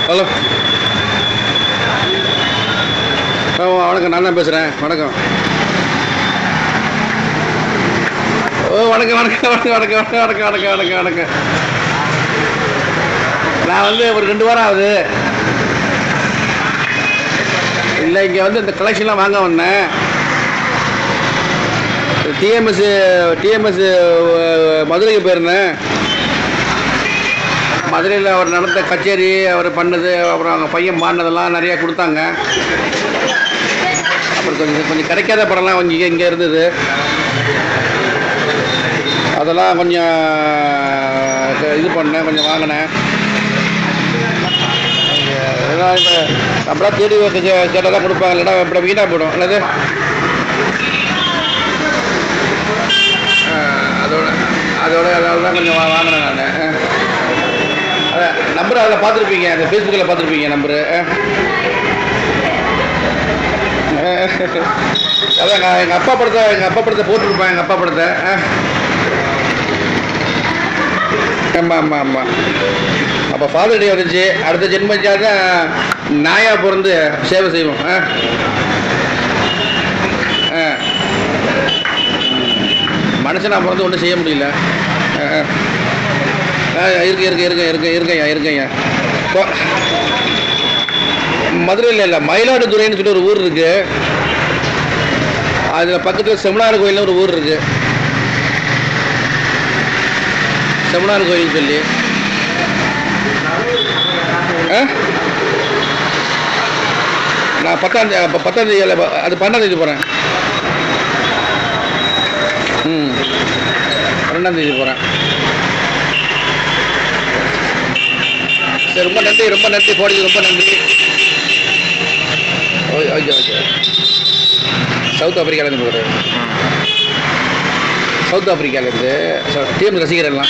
Hello, வணக்கம். நான் தான் பேசுகிறேன். வணக்கம். வணக்கம் வணக்கம் வணக்கம் வணக்கம் வணக்கம் வணக்கம் வணக்கம் வணக்கம் வணக்கம். நான் ஒரு 2 வாரம் ஆகுது. இல்லை, இங்கே இந்த கலெக்ஷன்லாம் வாங்க வந்தேன். டிஎம்எஸ் மதுரைக்கு போயிருந்தேன். மதுரையில் அவர் நடந்த கச்சேரி, அவர் பண்ணது, அப்புறம் அவங்க பையன் பாடினதெல்லாம் நிறையா கொடுத்தாங்க. அப்புறம் கொஞ்சம் கிடைக்காத படம்லாம் கொஞ்சம் இங்கே இருந்தது. அதெல்லாம் கொஞ்சம் இது பண்ணேன், கொஞ்சம் வாங்கினேன். இதெல்லாம் இப்போ நம்மளா தேடி கேட்டால் தான் கொடுப்பாங்க, இல்லைன்னா இப்படி வீணாக போயிடும். அல்லது அதனால தான் கொஞ்சம் வாங்கினேன் நான். அதான் நம்பர் அதில் பார்த்துருப்பீங்க, அந்த ஃபேஸ்புக்கில் பார்த்துருப்பீங்க நம்பரு. அதான் எங்கள் அப்பா படத்தை போட்டுருப்பேன். எங்கள் அப்பா படத்தை. ஆமாம். அப்போ ஃபாதர் டே வந்துச்சு. அடுத்த ஜென்மச்சா தான் நாயாக பிறந்து சேவை செய்வோம். மனுஷனாக பிறந்து ஒன்றும் செய்ய முடியல. இருக்கேங்க. மதுரையில் இல்லை, மயிலாடுதுறைன்னு சொல்லி ஒரு ஊர் இருக்குது. அதில் பக்கத்தில் செமினார் கோயில்னு ஒரு ஊர் இருக்குது. செமினார் கோயில்னு சொல்லி நான் 10ஆம் தேதி அது 12ஆம் தேதி போகிறேன். 2ஆம் தேதி போகிறேன். சரி, ரொம்ப நன்றி போடுறது, ரொம்ப நன்றி. ஓகே. சவுத் ஆப்பிரிக்காலேருந்து போகிறேன். சவுத் ஆப்பிரிக்காலேருந்து டிஎம் ரசிகர் எல்லாம்.